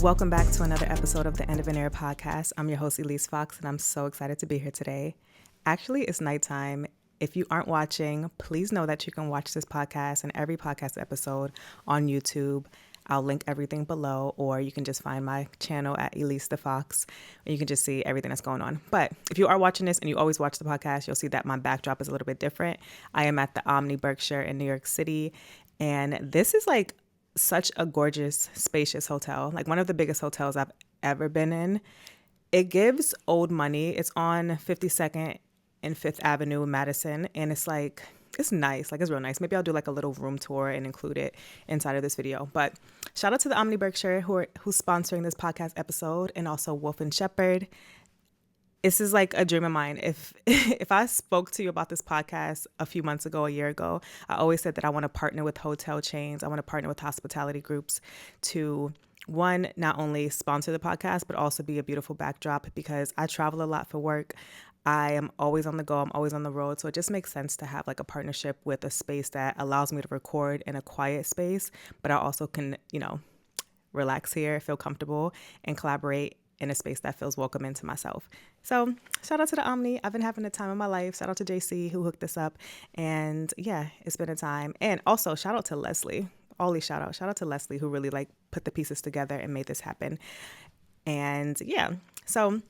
Welcome back to another episode of the End of an Era podcast. I'm your host, Elise Fox, and I'm so excited to be here today. Actually, it's nighttime. If you aren't watching, please know that you can watch this podcast and every podcast episode on YouTube. I'll link everything below, or you can just find my channel at Elise the Fox, and you can just see everything that's going on. But if you are watching this and you always watch the podcast, you'll see that my backdrop is a little bit different. I am at the Omni Berkshire in New York City, and this is like such a gorgeous, spacious hotel, like one of the biggest hotels I've ever been in. It gives old money. It's on 52nd and 5th Avenue in Madison, and it's like, it's nice. Like, it's real nice. Maybe I'll do like a little room tour and include it inside of this video. But shout out to the Omni Berkshire who's sponsoring this podcast episode, and also Wolf and Shepherd. This is like a dream of mine. If I spoke to you about this podcast a few months ago, a year ago, I always said that I want to partner with hotel chains. I want to partner with hospitality groups to, one, not only sponsor the podcast, but also be a beautiful backdrop, because I travel a lot for work. I am always on the go. I'm always on the road. So it just makes sense to have like a partnership with a space that allows me to record in a quiet space, but I also can, relax here, feel comfortable, and collaborate in a space that feels welcoming to myself. So shout out to the Omni. I've been having the time of my life. Shout out to JC who hooked this up. And yeah, it's been a time. And also shout out to Leslie. Always shout out to Leslie, who really like put the pieces together and made this happen. And yeah, so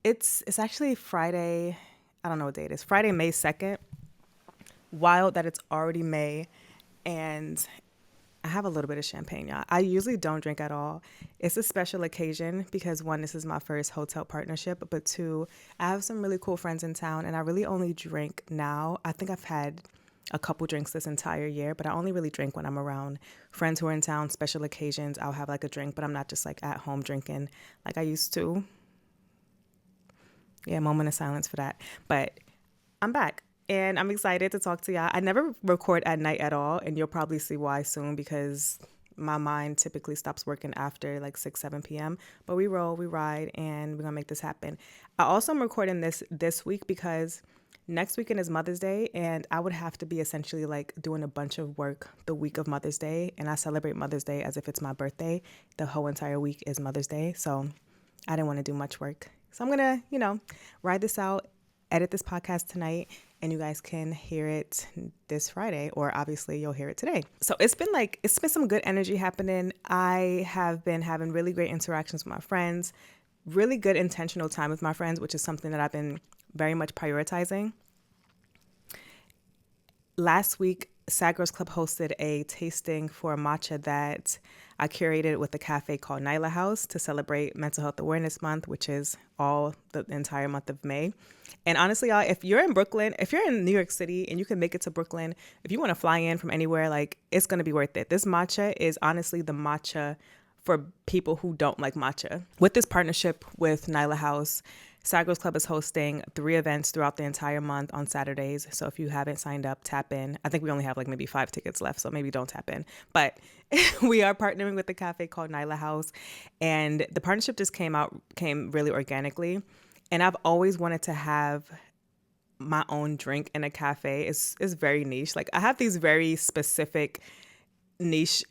it's actually Friday. I don't know what day it is. Friday, May 2nd. Wild that it's already May. And I have a little bit of champagne, y'all. I usually don't drink at all. It's a special occasion because, one, this is my first hotel partnership, but two, I have some really cool friends in town, and I really only drink now. I think I've had a couple drinks this entire year, but I only really drink when I'm around friends who are in town. Special occasions, I'll have like a drink, but I'm not just like at home drinking like I used to. Yeah, moment of silence for that. But I'm back. And I'm excited to talk to y'all. I never record at night at all, and you'll probably see why soon, because my mind typically stops working after like 6, 7 p.m. But we roll, we ride, and we're going to make this happen. I also am recording this week because next weekend is Mother's Day, and I would have to be essentially like doing a bunch of work the week of Mother's Day, and I celebrate Mother's Day as if it's my birthday. The whole entire week is Mother's Day, so I didn't want to do much work. So I'm going to, ride this out, edit this podcast tonight, and you guys can hear it this Friday, or obviously you'll hear it today. So it's been some good energy happening. I have been having really great interactions with my friends, really good intentional time with my friends, which is something that I've been very much prioritizing. Last week, Sad Girls Club hosted a tasting for matcha that I curated with a cafe called Nyla House to celebrate Mental Health Awareness Month, which is all the entire month of May. And honestly, y'all, if you're in Brooklyn, if you're in New York City and you can make it to Brooklyn, if you want to fly in from anywhere, like, it's going to be worth it. This matcha is honestly the matcha for people who don't like matcha. With this partnership with Nyla House, Sad Girls Club is hosting 3 events throughout the entire month on Saturdays. So if you haven't signed up, tap in. I think we only have like maybe 5 tickets left, so maybe don't tap in. But we are partnering with a cafe called Nyla House, and the partnership just came really organically. And I've always wanted to have my own drink in a cafe. It's very niche. Like, I have these very specific niche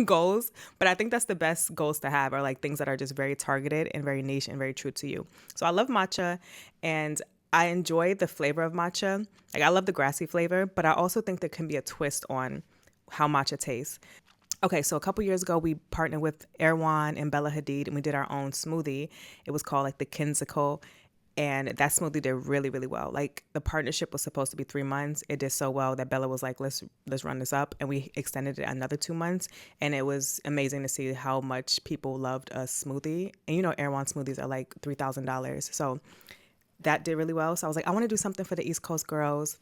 goals, but I think that's the best goals to have, are like things that are just very targeted and very niche and very true to you. So I love matcha, and I enjoy the flavor of matcha. Like, I love the grassy flavor, but I also think there can be a twist on how matcha tastes. Okay, so a couple years ago, we partnered with Erwan and Bella Hadid, and we did our own smoothie. It was called like the Kinsicle, and that smoothie did really, really well. Like, the partnership was supposed to be 3 months. It did so well that Bella was like, let's run this up, and we extended it another 2 months, and it was amazing to see how much people loved a smoothie. And Erwan smoothies are like $3,000, so that did really well. So I was like, I want to do something for the East Coast girls.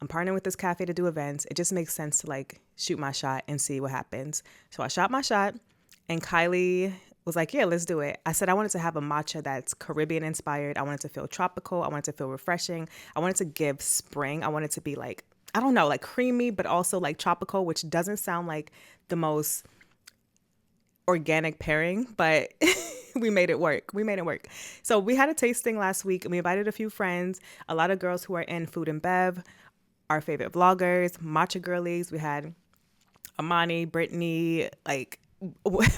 I'm partnering with this cafe to do events. It just makes sense to like shoot my shot and see what happens. So I shot my shot, and Kylie was like, yeah, let's do it. I said I wanted to have a matcha that's Caribbean inspired. I wanted to feel tropical. I wanted to feel refreshing. I wanted to give spring. I wanted to be like, I don't know, like creamy, but also like tropical, which doesn't sound like the most organic pairing, but we made it work. So we had a tasting last week, and we invited a few friends, a lot of girls who are in food and bev, our favorite vloggers, matcha girlies. We had Amani, Brittany, like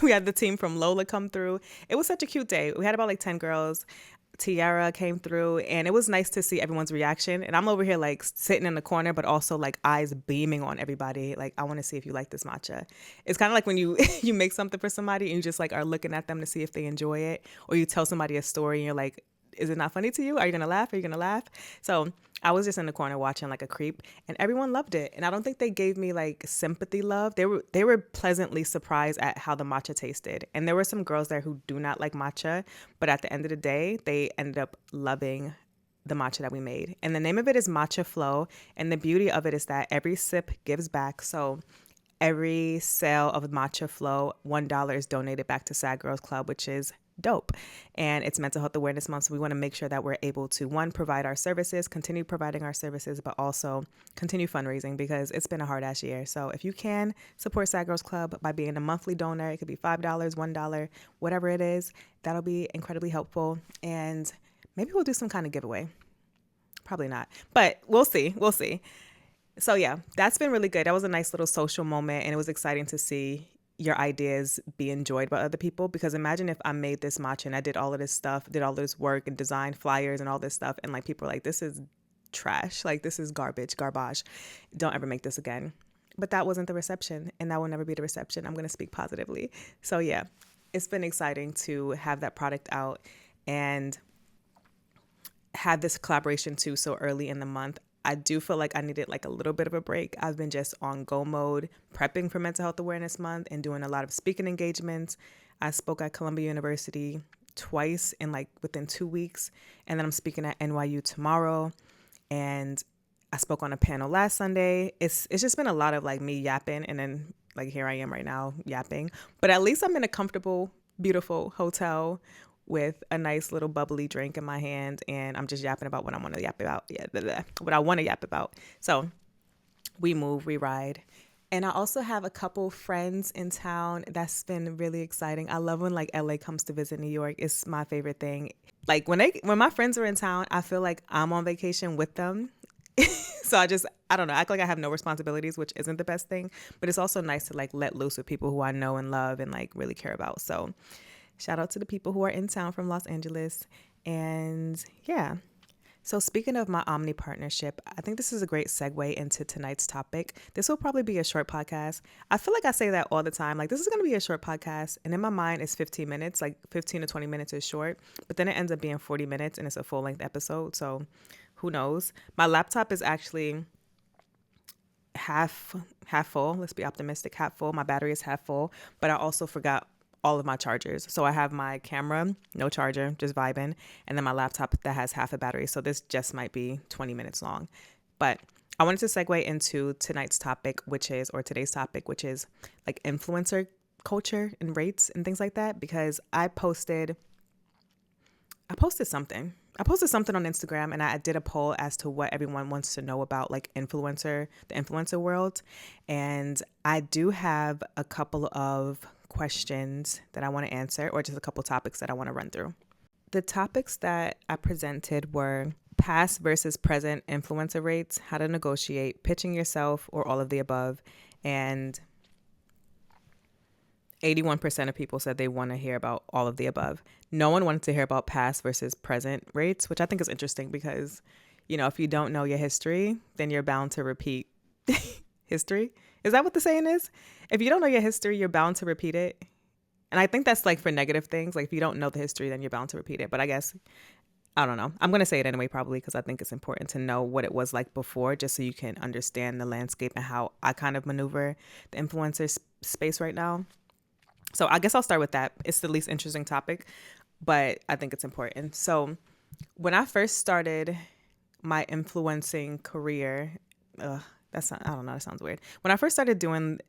we had the team from Lola come through. It was such a cute day. We had about like 10 girls. Tiara came through, and it was nice to see everyone's reaction. And I'm over here like sitting in the corner, but also like eyes beaming on everybody. Like, I want to see if you like this matcha. It's kind of like when you you make something for somebody and you just like are looking at them to see if they enjoy it, or you tell somebody a story and you're like, is it not funny to you? Are you gonna laugh? Are you gonna laugh? So I was just in the corner watching like a creep, and everyone loved it. And I don't think they gave me like sympathy love. They were pleasantly surprised at how the matcha tasted. And there were some girls there who do not like matcha, but at the end of the day, they ended up loving the matcha that we made. And the name of it is Matcha Flow. And the beauty of it is that every sip gives back. So every sale of Matcha Flow, $1 is donated back to Sad Girls Club, which is dope. And it's Mental Health Awareness Month, so we want to make sure that we're able to, one, provide our services, continue providing our services, but also continue fundraising, because it's been a hard ass year. So if you can support Sad Girls Club by being a monthly donor, it could be $5, $1, whatever it is, that'll be incredibly helpful. And maybe we'll do some kind of giveaway. Probably not, but we'll see. We'll see. So yeah, that's been really good. That was a nice little social moment, and it was exciting to see your ideas be enjoyed by other people. Because imagine if I made this matcha and I did all of this stuff, did all this work and designed flyers and all this stuff, and like people are like, this is trash, like this is garbage, don't ever make this again. But that wasn't the reception, and that will never be the reception. I'm going to speak positively. So yeah, it's been exciting to have that product out and have this collaboration too so early in the month. I do feel like I needed like a little bit of a break. I've been just on go mode, prepping for Mental Health Awareness Month and doing a lot of speaking engagements. I spoke at Columbia University twice in like within 2 weeks. And then I'm speaking at NYU tomorrow. And I spoke on a panel last Sunday. It's just been a lot of like me yapping, and then like here I am right now yapping. But at least I'm in a comfortable, beautiful hotel with a nice little bubbly drink in my hand, and I'm just yapping about what I want to yap about. Yeah, what I want to yap about. So we move, we ride. And I also have a couple friends in town. That's been really exciting. I love when like LA comes to visit New York. It's my favorite thing. Like when my friends are in town, I feel like I'm on vacation with them. So I don't know, act like I have no responsibilities, which isn't the best thing, but it's also nice to like let loose with people who I know and love and like really care about. So shout out to the people who are in town from Los Angeles. And yeah. So speaking of my Omni partnership, I think this is a great segue into tonight's topic. This will probably be a short podcast. I feel like I say that all the time. Like, this is going to be a short podcast. And in my mind, it's 15 minutes, like 15 to 20 minutes is short. But then it ends up being 40 minutes and it's a full length episode. So who knows? My laptop is actually half full. Let's be optimistic. Half full. My battery is half full. But I also forgot all of my chargers. So I have my camera, no charger, just vibing, and then my laptop that has half a battery. So this just might be 20 minutes long. But I wanted to segue into today's topic, which is like influencer culture and rates and things like that, because I posted something. I posted something on Instagram, and I did a poll as to what everyone wants to know about like the influencer world. And I do have a couple of questions that I want to answer, or just a couple topics that I want to run through. The topics that I presented were past versus present influencer rates, how to negotiate, pitching yourself, or all of the above. And 81% of people said they want to hear about all of the above. No one wanted to hear about past versus present rates, which I think is interesting because, you know, if you don't know your history, then you're bound to repeat history. Is that what the saying is? If you don't know your history, you're bound to repeat it. And I think that's like for negative things. Like if you don't know the history, then you're bound to repeat it. But I guess, I don't know. I'm going to say it anyway, probably, because I think it's important to know what it was like before, just so you can understand the landscape and how I kind of maneuver the influencer space right now. So I guess I'll start with that. It's the least interesting topic, but I think it's important. So when I first started my influencing career, I don't know, that sounds weird. When I first started doing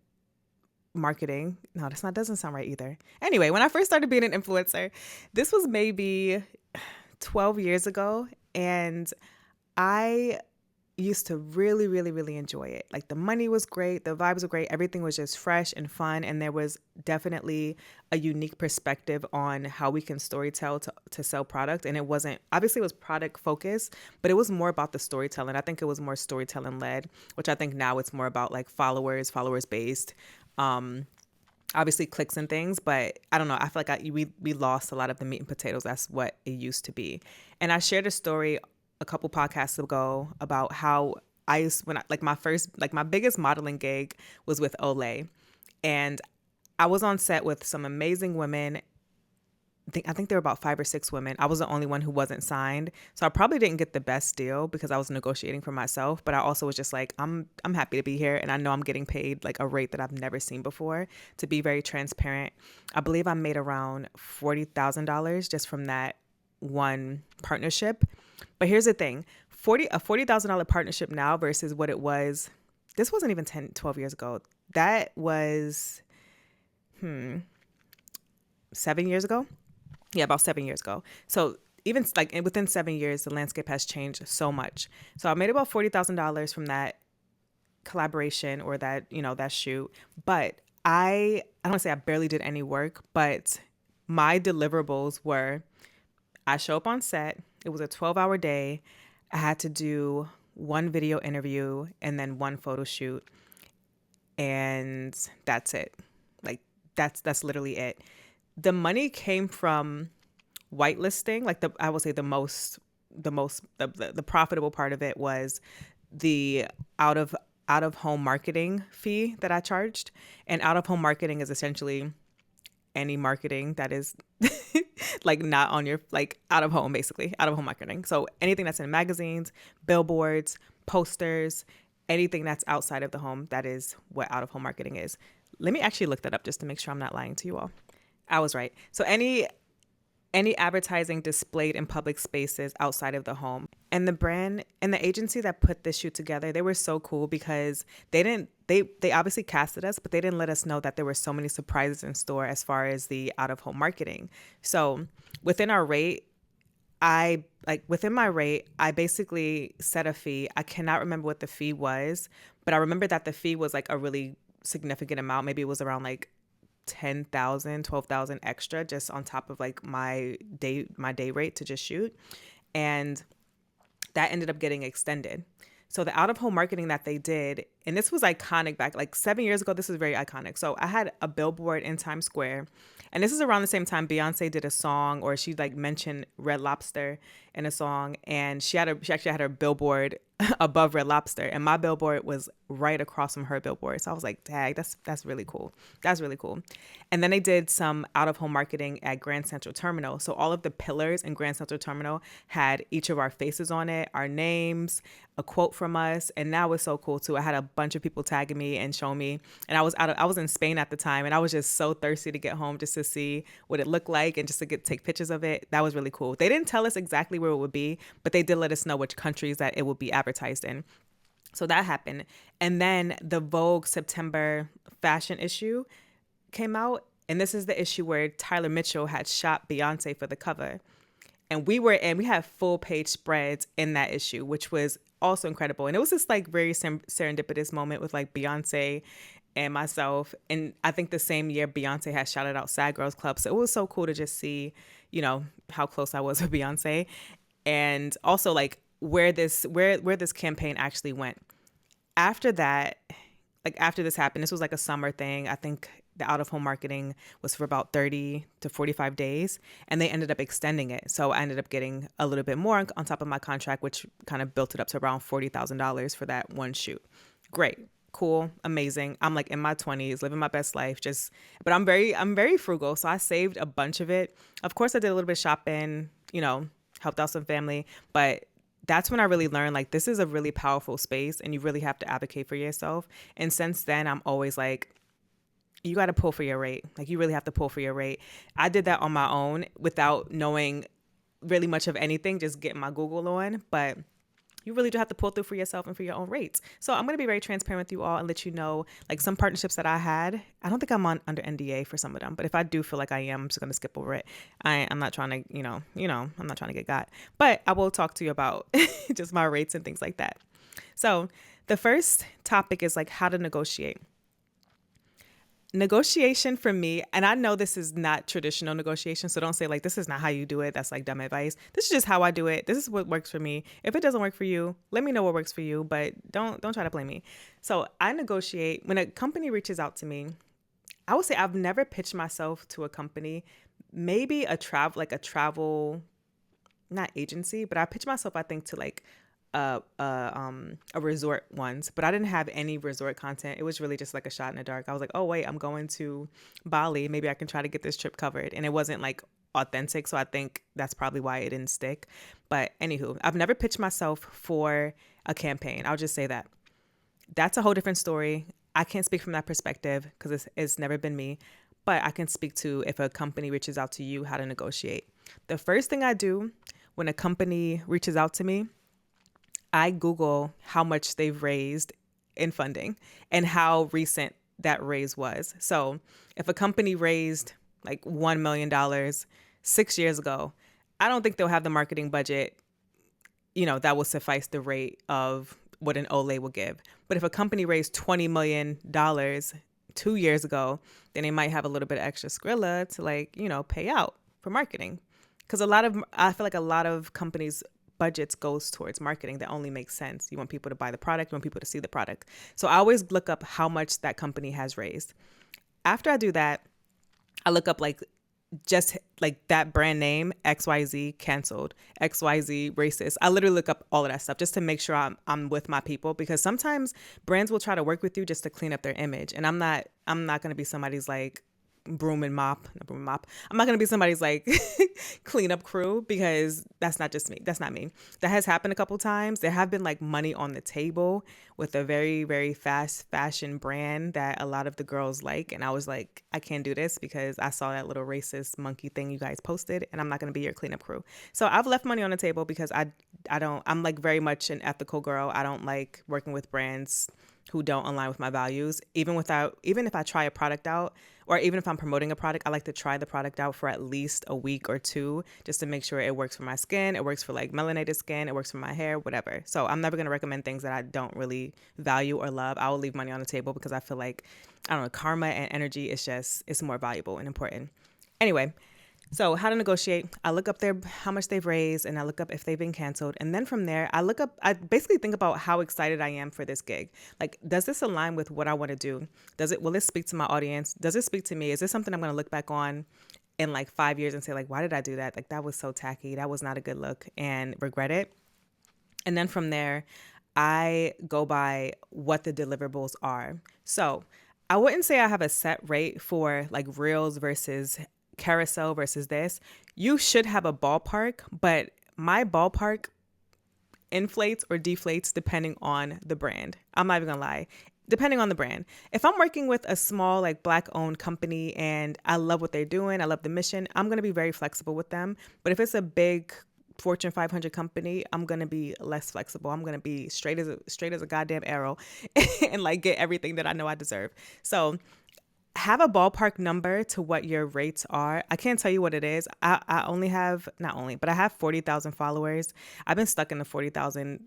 marketing, no, doesn't sound right either. Anyway, when I first started being an influencer, this was maybe 12 years ago, and I used to really, really, really enjoy it. Like the money was great, the vibes were great, everything was just fresh and fun, and there was definitely a unique perspective on how we can storytell to sell product. And it wasn't, obviously it was product focused, but it was more about the storytelling. I think it was more storytelling led, which I think now it's more about like followers based. obviously clicks and things, but I don't know. I feel like we lost a lot of the meat and potatoes. That's what it used to be. And I shared a story a couple podcasts ago about how I used when I, like my first like my biggest modeling gig was with Olay, and I was on set with some amazing women. I think there were about 5 or 6 women. I was the only one who wasn't signed. So I probably didn't get the best deal because I was negotiating for myself. But I also was just like, I'm happy to be here. And I know I'm getting paid like a rate that I've never seen before. To be very transparent, I believe I made around $40,000 just from that one partnership. But here's the thing, a $40,000 partnership now versus what it was. This wasn't even 10, 12 years ago. That was 7 years ago. Yeah, about 7 years ago. So even like within 7 years, the landscape has changed so much. So I made about $40,000 from that collaboration or that, that shoot. But I don't want to say I barely did any work, but my deliverables were I show up on set. It was a 12-hour day. I had to do one video interview and then one photo shoot. And that's it. Like that's literally it. The money came from whitelisting. Like I will say the profitable part of it was the out of home marketing fee that I charged. And out of home marketing is essentially any marketing that is like not on your like out of home, basically out of home marketing. So anything that's in magazines, billboards, posters, anything that's outside of the home, that is what out of home marketing is. Let me actually look that up just to make sure I'm not lying to you all. I was right. So any advertising displayed in public spaces outside of the home. And the brand and the agency that put this shoot together, they were so cool because they obviously casted us, but they didn't let us know that there were so many surprises in store as far as the out of home marketing. So within our rate, within my rate, I basically set a fee. I cannot remember what the fee was, but I remember that the fee was like a really significant amount. Maybe it was around like 10,000, 12,000 extra just on top of like my day rate to just shoot. And that ended up getting extended. So the out of home marketing that they did, and this was iconic back like 7 years ago, this was very iconic. So I had a billboard in Times Square, and this is around the same time Beyonce did a song, or she like mentioned Red Lobster in a song, and she actually had her billboard above Red Lobster, and my billboard was right across from her billboard. So I was like, dang, that's really cool. That's really cool. And then they did some out of home marketing at Grand Central Terminal. So all of the pillars in Grand Central Terminal had each of our faces on it, our names, a quote from us, and that was so cool too. I had a bunch of people tagging me and showing me, and I was in Spain at the time, and I was just so thirsty to get home just to see what it looked like and just to take pictures of it. That was really cool. They didn't tell us exactly where it would be, but they did let us know which countries that it would be advertised in. So that happened. And then the Vogue September fashion issue came out. And this is the issue where Tyler Mitchell had shot Beyonce for the cover. And we had full page spreads in that issue, which was also incredible. And it was this like very serendipitous moment with like Beyonce and myself. And I think the same year Beyonce had shouted out Sad Girls Club. So it was so cool to just see, how close I was with Beyonce. And also like where this campaign actually went. After that, like after this happened, this was like a summer thing. I think the out of home marketing was for about 30 to 45 days, and they ended up extending it. So I ended up getting a little bit more on top of my contract, which kind of built it up to around $40,000 for that one shoot. Great. Cool. Amazing. I'm like in my 20s, living my best life, but I'm very frugal. So I saved a bunch of it. Of course I did a little bit of shopping, helped out some family, but that's when I really learned like this is a really powerful space and you really have to advocate for yourself. And since then, I'm always like, you got to pull for your rate. Like you really have to pull for your rate. I did that on my own without knowing really much of anything, just getting my Google on. But you really do have to pull through for yourself and for your own rates. So I'm going to be very transparent with you all and let you know, like some partnerships that I had, I don't think I'm under NDA for some of them, but if I do feel like I am, I'm just going to skip over it. I'm not trying to, I'm not trying to get got, but I will talk to you about just my rates and things like that. So the first topic is like how to negotiate. Negotiation for me, and I know this is not traditional negotiation, so don't say like, this is not how you do it. That's like dumb advice. This is just how I do it. This is what works for me. If it doesn't work for you, let me know what works for you, but don't try to blame me. So I negotiate when a company reaches out to me. I would say I've never pitched myself to a company, maybe a travel, not agency, but I pitched myself, I think, to like a resort once, but I didn't have any resort content. It was really just like a shot in the dark. I was like, oh wait, I'm going to Bali. Maybe I can try to get this trip covered. And it wasn't like authentic. So I think that's probably why it didn't stick. But anywho, I've never pitched myself for a campaign. I'll just say that. That's a whole different story. I can't speak from that perspective because it's never been me, but I can speak to if a company reaches out to you, how to negotiate. The first thing I do when a company reaches out to me, I Google how much they've raised in funding and how recent that raise was. So if a company raised like $1 million 6 years ago, I don't think they'll have the marketing budget, that will suffice the rate of what an Olay will give. But if a company raised $20 million 2 years ago, then they might have a little bit of extra Skrilla to pay out for marketing. Because I feel like a lot of companies' budgets goes towards marketing that only makes sense. You want people to buy the product, you want people to see the product. So I always look up how much that company has raised. After I do that, I look up just like that brand name, XYZ canceled, XYZ racist. I literally look up all of that stuff just to make sure I'm with my people, because sometimes brands will try to work with you just to clean up their image. And I'm not going to be somebody's broom and mop. I'm not going to be somebody's cleanup crew, because that's not just me. That's not me. That has happened a couple times. There have been money on the table with a very, very fast fashion brand that a lot of the girls like. And I was like, I can't do this because I saw that little racist monkey thing you guys posted, and I'm not going to be your cleanup crew. So I've left money on the table because I'm very much an ethical girl. I don't like working with brands who don't align with my values. Even if I try a product out, or even if I'm promoting a product, I like to try the product out for at least a week or two just to make sure it works for my skin, it works for melanated skin, it works for my hair, whatever. So I'm never going to recommend things that I don't really value or love. I will leave money on the table because I feel like, I don't know, karma and energy it's more valuable and important. Anyway, so how to negotiate. I look up how much they've raised, and I look up if they've been canceled. And then from there, I basically think about how excited I am for this gig. Does this align with what I want to do? Will it speak to my audience? Does it speak to me? Is this something I'm going to look back on in 5 years and say why did I do that? That was so tacky. That was not a good look, and regret it. And then from there, I go by what the deliverables are. So I wouldn't say I have a set rate for reels versus carousel versus this. You should have a ballpark, but my ballpark inflates or deflates depending on the brand. I'm not even gonna lie. Depending on the brand. If I'm working with a small Black owned company and I love what they're doing, I love the mission, I'm going to be very flexible with them. But if it's a big Fortune 500 company, I'm going to be less flexible. I'm going to be straight as a goddamn arrow and get everything that I know I deserve. So have a ballpark number to what your rates are. I can't tell you what it is. I only have, not only, but I have 40,000 followers. I've been stuck in the 40,000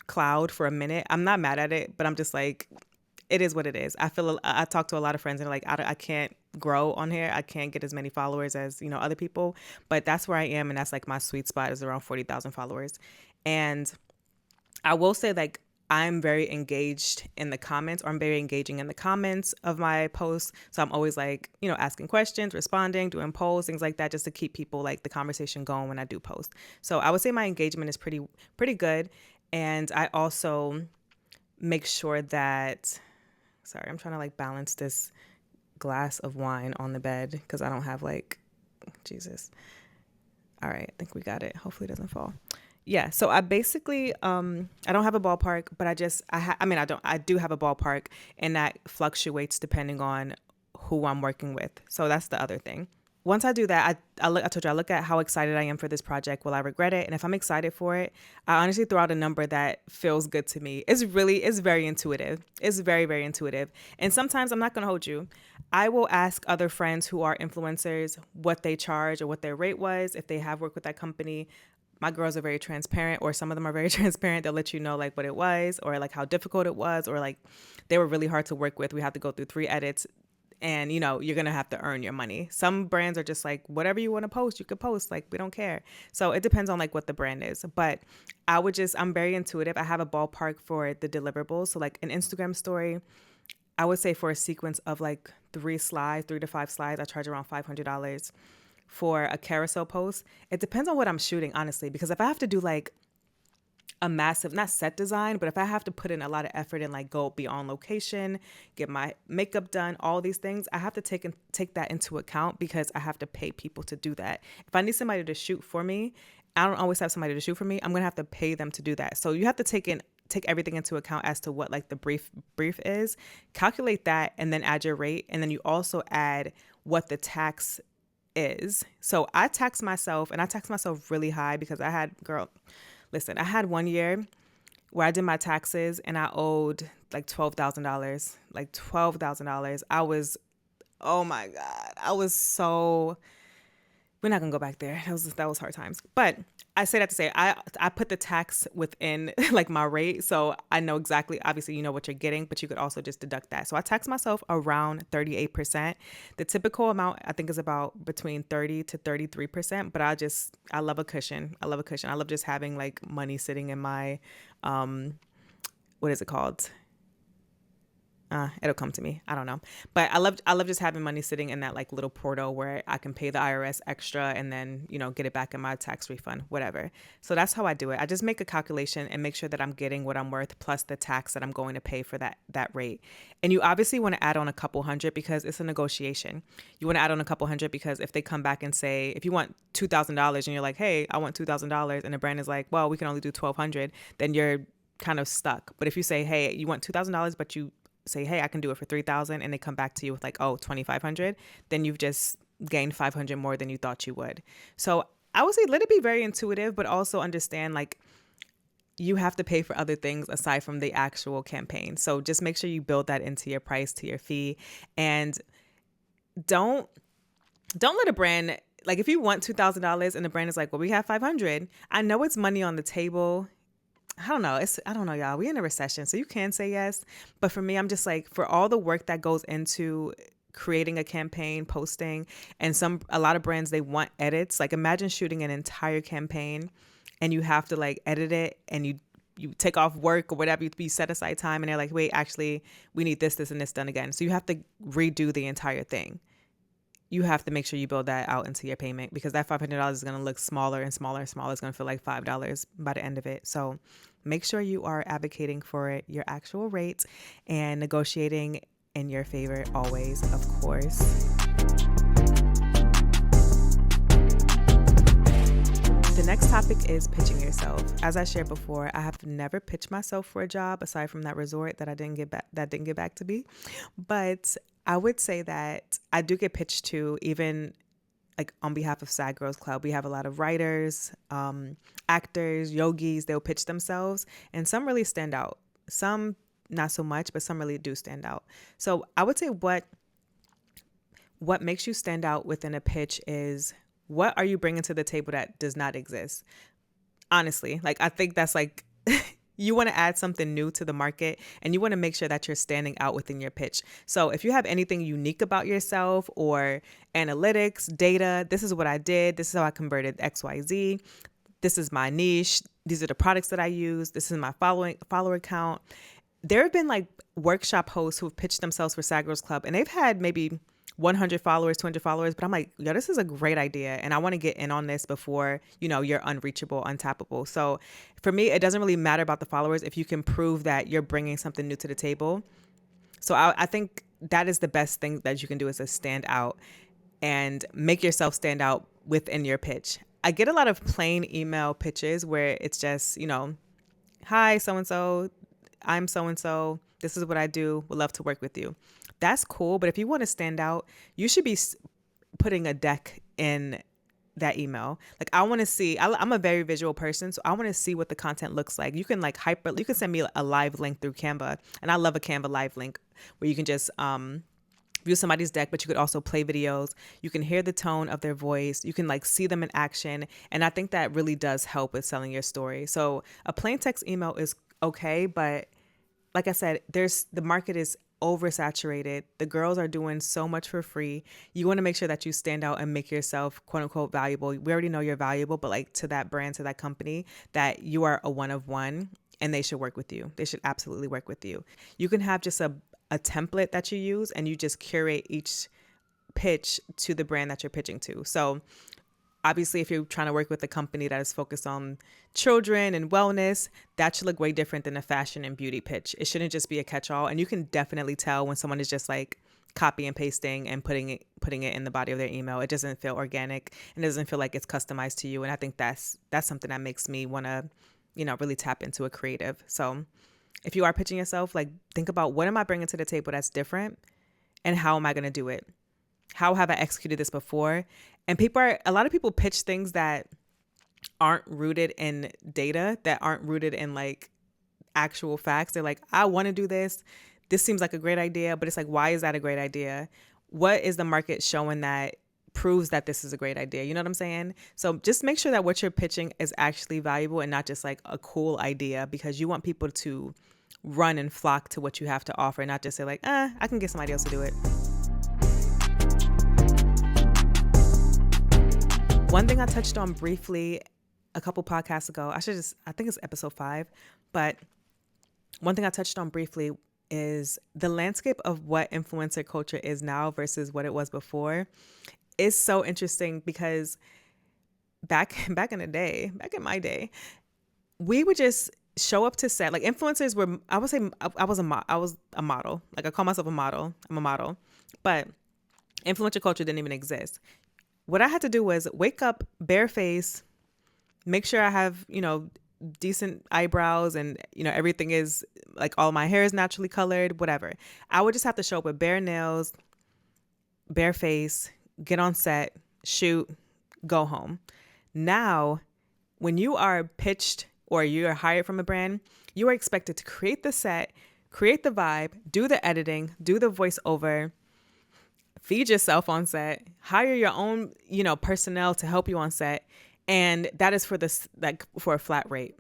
cloud for a minute. I'm not mad at it, but I'm just it is what it is. I talk to a lot of friends and I can't grow on here. I can't get as many followers as, other people, but that's where I am. And that's my sweet spot is around 40,000 followers. And I will say I'm very engaged in the comments, or I'm very engaging in the comments of my posts. So I'm always asking questions, responding, doing polls, things like that, just to keep people the conversation going when I do post. So I would say my engagement is pretty good. And I also make sure that, sorry, I'm trying to balance this glass of wine on the bed because I don't have Jesus. All right, I think we got it. Hopefully it doesn't fall. Yeah, so I basically, I don't have a ballpark, but I do have a ballpark, and that fluctuates depending on who I'm working with. So that's the other thing. Once I do that, I told you, I look at how excited I am for this project. Will I regret it? And if I'm excited for it, I honestly throw out a number that feels good to me. It's very intuitive. It's very, very intuitive. And sometimes, I'm not going to hold you, I will ask other friends who are influencers what they charge or what their rate was if they have worked with that company. My girls are very transparent, or some of them are very transparent. They'll let you know what it was, or how difficult it was, or they were really hard to work with. We had to go through 3 edits, and you're going to have to earn your money. Some brands are just whatever you want to post, you could post, we don't care. So it depends on what the brand is. But I'm very intuitive. I have a ballpark for the deliverables. So an Instagram story, I would say for a sequence of like 3 to 5 slides, I charge around $500 for a carousel post. It depends on what I'm shooting, honestly, because if I have to do like a massive, not set design, but if I have to put in a lot of effort and like go be on location, get my makeup done, all these things, I have to take that into account because I have to pay people to do that. If I need somebody to shoot for me, I don't always have somebody to shoot for me. I'm gonna have to pay them to do that. So you have to take everything into account as to what like the brief is, calculate that, and then add your rate, and then you also add what the tax is. So I tax myself, and I tax myself really high because I had one year where I did my taxes and I owed like $12,000, like $12,000. Oh my God, we're not gonna go back there. That was hard times. But I say that to say I put the tax within like my rate, so I know exactly. Obviously, you know what you're getting, but you could also just deduct that. So I tax myself around 38%. The typical amount I think is about between 30 to 33%. But I love a cushion. I love a cushion. I love just having like money sitting in my what is it called? It'll come to me. I don't know. But I love just having money sitting in that like little portal where I can pay the IRS extra and then, get it back in my tax refund, whatever. So that's how I do it. I just make a calculation and make sure that I'm getting what I'm worth plus the tax that I'm going to pay for that rate. And you obviously want to add on a couple hundred because it's a negotiation. You want to add on a couple hundred because if they come back and say, if you want $2,000 and you're like, hey, I want $2,000, and the brand is like, well, we can only do 1,200, then you're kind of stuck. But if you say, hey, you want $2,000, but you say, hey, I can do it for 3,000, and they come back to you with like, oh, 2,500, then you've just gained 500 more than you thought you would. So I would say let it be very intuitive, but also understand like you have to pay for other things aside from the actual campaign. So just make sure you build that into your price, to your fee, and don't let a brand, like if you want $2,000 and the brand is like, well, we have 500. I know it's money on the table. I don't know, y'all. We're in a recession, so you can say yes. But for me, I'm just like, for all the work that goes into creating a campaign, posting, and a lot of brands, they want edits. Like imagine shooting an entire campaign and you have to like edit it, and you take off work or whatever, you set aside time, and they're like, wait, actually, we need this, and this done again. So you have to redo the entire thing. You have to make sure you build that out into your payment because that $500 is going to look smaller and smaller and smaller. It's going to feel like $5 by the end of it. So make sure you are advocating for your actual rate and negotiating in your favor always, of course. The next topic is pitching yourself. As I shared before, I have never pitched myself for a job aside from that resort that didn't get back to me. But I would say that I do get pitched to, even like on behalf of Sad Girls Club. We have a lot of writers, actors, yogis. They'll pitch themselves, and some really stand out. Some not so much, but some really do stand out. So I would say what makes you stand out within a pitch is, what are you bringing to the table that does not exist? Honestly, like I think that's like you want to add something new to the market, and you want to make sure that you're standing out within your pitch. So if you have anything unique about yourself or analytics, data, this is what I did, this is how I converted XYZ, this is my niche, these are the products that I use, this is my follower count. There have been like workshop hosts who have pitched themselves for Sad Girls Club, and they've had maybe 100 followers, 200 followers, but I'm like, yo, this is a great idea, and I want to get in on this before, you're unreachable, untappable. So for me, it doesn't really matter about the followers if you can prove that you're bringing something new to the table. So I think that is the best thing that you can do, is to stand out and make yourself stand out within your pitch. I get a lot of plain email pitches where it's just, hi, so-and-so, I'm so-and-so, this is what I do, would love to work with you. That's cool. But if you want to stand out, you should be putting a deck in that email. Like I want to see, I'm a very visual person. So I want to see what the content looks like. You can you can send me a live link through Canva. And I love a Canva live link where you can just view somebody's deck, but you could also play videos. You can hear the tone of their voice. You can see them in action. And I think that really does help with selling your story. So a plain text email is okay. But like I said, the market is oversaturated. The girls are doing so much for free. You want to make sure that you stand out and make yourself quote unquote valuable. We already know you're valuable, but to that brand, to that company, that you are a one of one, and they should work with you. They should absolutely work with you. You can have just a a template that you use and you just curate each pitch to the brand that you're pitching to. So obviously, if you're trying to work with a company that is focused on children and wellness, that should look way different than a fashion and beauty pitch. It shouldn't just be a catch-all. And you can definitely tell when someone is just like copy and pasting and putting it in the body of their email. It doesn't feel organic and it doesn't feel like it's customized to you. And I think that's something that makes me want to, really tap into a creative. So if you are pitching yourself, like think about, what am I bringing to the table that's different, and how am I going to do it? How have I executed this before? And a lot of people pitch things that aren't rooted in data, that aren't rooted in like actual facts. They're like, I want to do this. This seems like a great idea, but it's like, why is that a great idea? What is the market showing that proves that this is a great idea? You know what I'm saying? So just make sure that what you're pitching is actually valuable and not just like a cool idea, because you want people to run and flock to what you have to offer, not just say like, I can get somebody else to do it. One thing I touched on briefly a couple podcasts ago, I think it's episode 5, but one thing I touched on briefly is the landscape of what influencer culture is now versus what it was before is so interesting, because back in my day, we would just show up to set. Like influencers were, I would say I was a model. Like I call myself a model. I'm a model, but influencer culture didn't even exist. What I had to do was wake up bareface, make sure I have, decent eyebrows and, everything is like all my hair is naturally colored, whatever. I would just have to show up with bare nails, bare face, get on set, shoot, go home. Now, when you are pitched or you are hired from a brand, you are expected to create the set, create the vibe, do the editing, do the voiceover, feed yourself on set, hire your own, personnel to help you on set. And that is for a flat rate.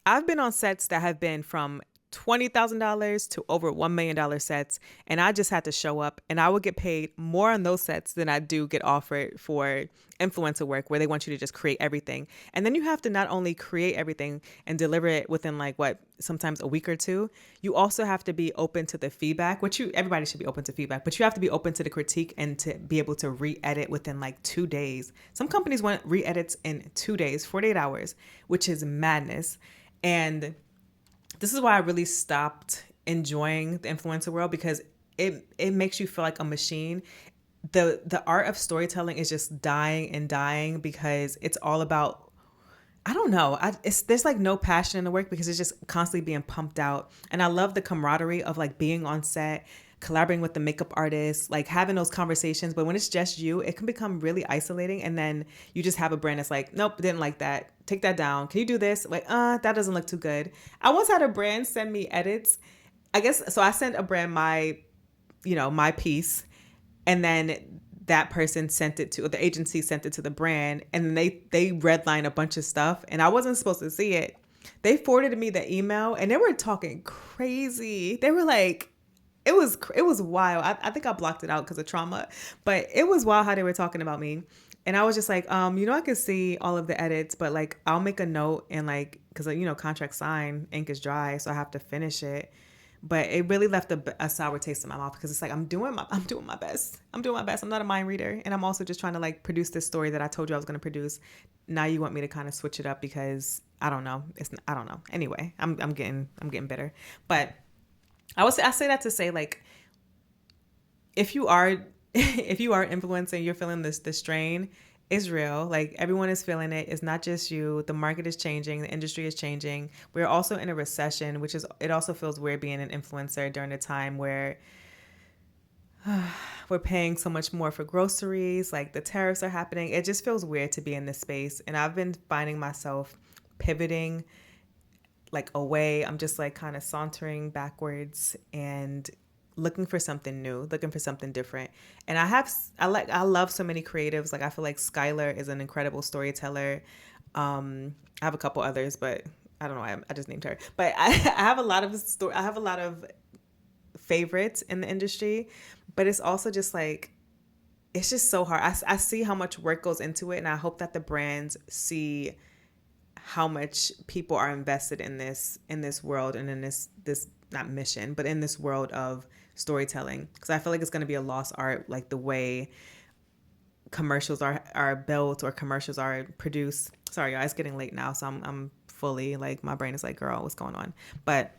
I've been on sets that have been from $20,000 to over $1 million sets. And I just had to show up, and I would get paid more on those sets than I do get offered for influencer work, where they want you to just create everything. And then you have to not only create everything and deliver it within sometimes a week or two, you also have to be open to the feedback, everybody should be open to feedback, but you have to be open to the critique and to be able to re-edit within 2 days. Some companies want re-edits in 2 days, 48 hours, which is madness. And this is why I really stopped enjoying the influencer world, because it makes you feel like a machine. The art of storytelling is just dying and dying, because it's all about, I don't know. There's no passion in the work, because it's just constantly being pumped out. And I love the camaraderie of being on set, collaborating with the makeup artist, having those conversations. But when it's just you, it can become really isolating. And then you just have a brand that's like, nope, didn't like that. Take that down. Can you do this? That doesn't look too good. I once had a brand send me edits. So I sent a brand my piece, and then that person the agency sent it to the brand, and they redlined a bunch of stuff, and I wasn't supposed to see it. They forwarded me the email, and they were talking crazy. They were like, it was wild. I think I blocked it out because of trauma, but it was wild how they were talking about me. And I was just like, I can see all of the edits, but I'll make a note, and because contract signed, ink is dry, so I have to finish it. But it really left a sour taste in my mouth, because it's I'm doing my best. I'm not a mind reader, and I'm also just trying to produce this story that I told you I was going to produce. Now you want me to kind of switch it up, because I don't know. I don't know. Anyway, I'm getting bitter. But I say that to say if you are influencing, you're feeling this strain, is real. Everyone is feeling it. It's not just you. The market is changing. The industry is changing. We're also in a recession, it also feels weird being an influencer during a time where we're paying so much more for groceries. The tariffs are happening. It just feels weird to be in this space. And I've been finding myself pivoting away. I'm just kind of sauntering backwards and looking for something new, looking for something different. And I love so many creatives. I feel like Skylar is an incredible storyteller. I have a couple others, but I don't know. I just named her. But I have a lot of favorites in the industry, but it's also just it's just so hard. I see how much work goes into it, and I hope that the brands see how much people are invested in this world and in this not mission, but in this world of storytelling. Because I feel like it's going to be a lost art, like the way commercials are built or commercials are produced. Sorry, y'all, it's getting late now, so I'm fully like, my brain is like, girl, what's going on? But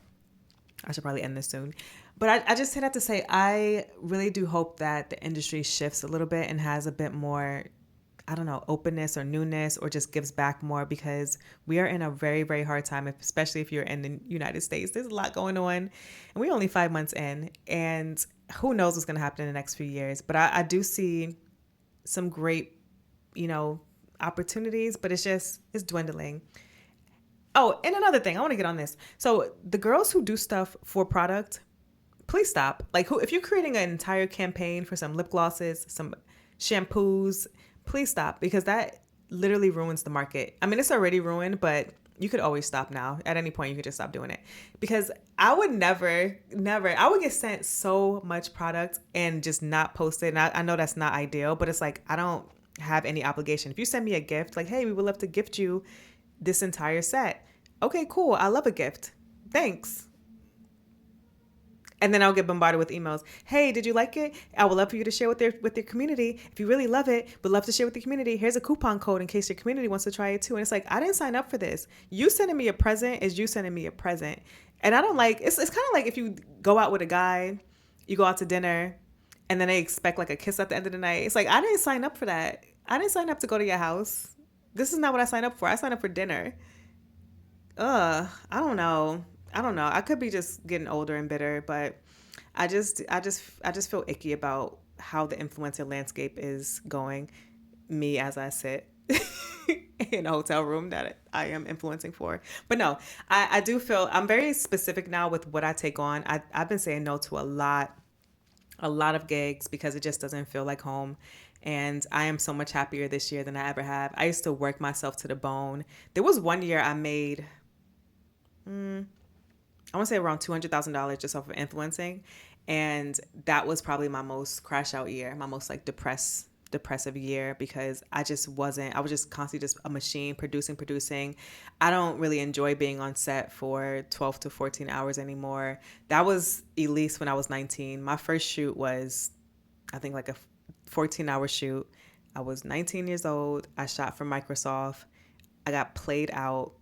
I should probably end this soon. But I just had to say, I really do hope that the industry shifts a little bit and has a bit more, I don't know, openness or newness, or just gives back more, because we are in a very, very hard time, especially if you're in the United States. There's a lot going on, and we're only 5 months in, and who knows what's going to happen in the next few years. But I do see some great, opportunities, but it's dwindling. Oh, and another thing, I want to get on this. So the girls who do stuff for product, please stop. Like, if you're creating an entire campaign for some lip glosses, some shampoos, please stop, because that literally ruins the market. I mean, it's already ruined, but you could always stop now. At any point, you could just stop doing it, because I would never, I would get sent so much product and just not post it. And I know that's not ideal, but it's like, I don't have any obligation. If you send me a gift, like, hey, we would love to gift you this entire set. Okay, cool. I love a gift. Thanks. And then I'll get bombarded with emails. Hey, did you like it? I would love for you to share with your community. If you really love it, would love to share with the community. Here's a coupon code in case your community wants to try it too. And it's like, I didn't sign up for this. You sending me a present is you sending me a present. And I don't like, it's kind of like if you go out with a guy, you go out to dinner, and then they expect like a kiss at the end of the night. It's like, I didn't sign up for that. I didn't sign up to go to your house. This is not what I signed up for. I signed up for dinner. I don't know. I could be just getting older and bitter, but I just feel icky about how the influencer landscape is going. Me as I sit in a hotel room that I am influencing for. But no, I do feel I'm very specific now with what I take on. I've been saying no to a lot of gigs because it just doesn't feel like home. And I am so much happier this year than I ever have. I used to work myself to the bone. There was one year I made, I want to say around $200,000 just off of influencing. And that was probably my most crash out year, my most like depressive year, because I was just constantly just a machine producing. I don't really enjoy being on set for 12 to 14 hours anymore. That was Elise when I was 19. My first shoot was, I think, like a 14-hour shoot. I was 19 years old. I shot for Microsoft. I got played out.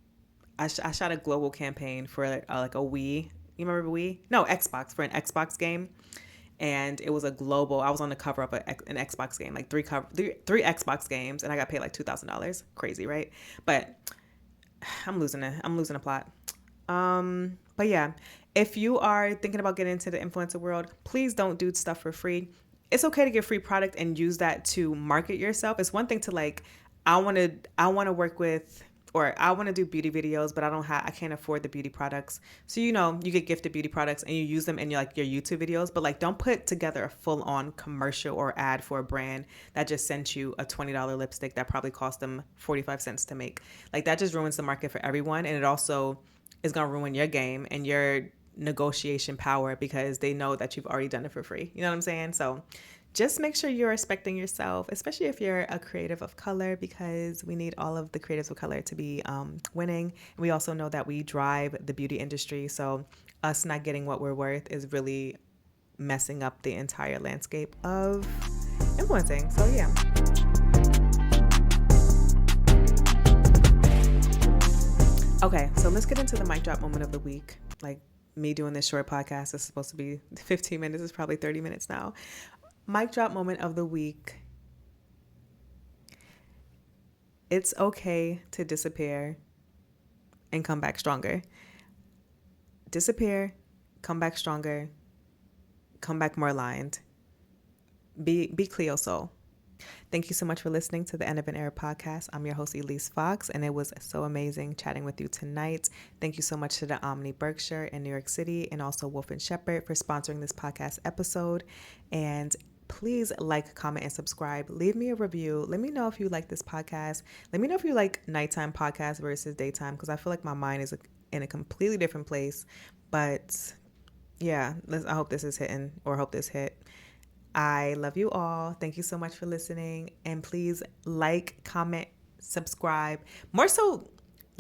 I shot a global campaign for like a Wii. You remember Wii? No, Xbox, for an Xbox game. And it was a global, I was on the cover of an Xbox game, like three Xbox games, and I got paid like $2,000. Crazy, right? But I'm losing a plot. But yeah, if you are thinking about getting into the influencer world, please don't do stuff for free. It's okay to get free product and use that to market yourself. It's one thing to like, I want to work with, or I want to do beauty videos, but I can't afford the beauty products. So, you get gifted beauty products and you use them in your YouTube videos, but like, don't put together a full on commercial or ad for a brand that just sent you a $20 lipstick that probably cost them 45 cents to make. Like, that just ruins the market for everyone. And it also is going to ruin your game and your negotiation power, because they know that you've already done it for free. You know what I'm saying? So just make sure you're respecting yourself, especially if you're a creative of color, because we need all of the creatives of color to be winning. And we also know that we drive the beauty industry. So us not getting what we're worth is really messing up the entire landscape of influencing. So yeah. Okay, so let's get into the mic drop moment of the week. Like, me doing this short podcast is supposed to be 15 minutes. It's probably 30 minutes now. Mic drop moment of the week. It's okay to disappear and come back stronger. Disappear, come back stronger, come back more aligned. Be Cleo Soul. Thank you so much for listening to the End of an Era podcast. I'm your host, Elise Fox, and it was so amazing chatting with you tonight. Thank you so much to the Omni Berkshire in New York City, and also Wolf and Shepherd for sponsoring this podcast episode. And please like, comment, and subscribe. Leave me a review. Let me know if you like this podcast. Let me know if you like nighttime podcasts versus daytime, because I feel like my mind is in a completely different place. But yeah, I hope this is hitting, or hope this hit. I love you all. Thank you so much for listening. And please like, comment, subscribe. More so,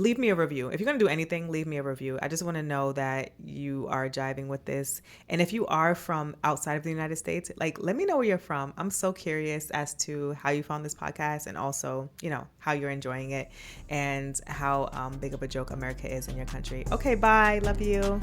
leave me a review. If you're going to do anything, leave me a review. I just want to know that you are jiving with this. And if you are from outside of the United States, like, let me know where you're from. I'm so curious as to how you found this podcast, and also, how you're enjoying it, and how big of a joke America is in your country. Okay, bye. Love you.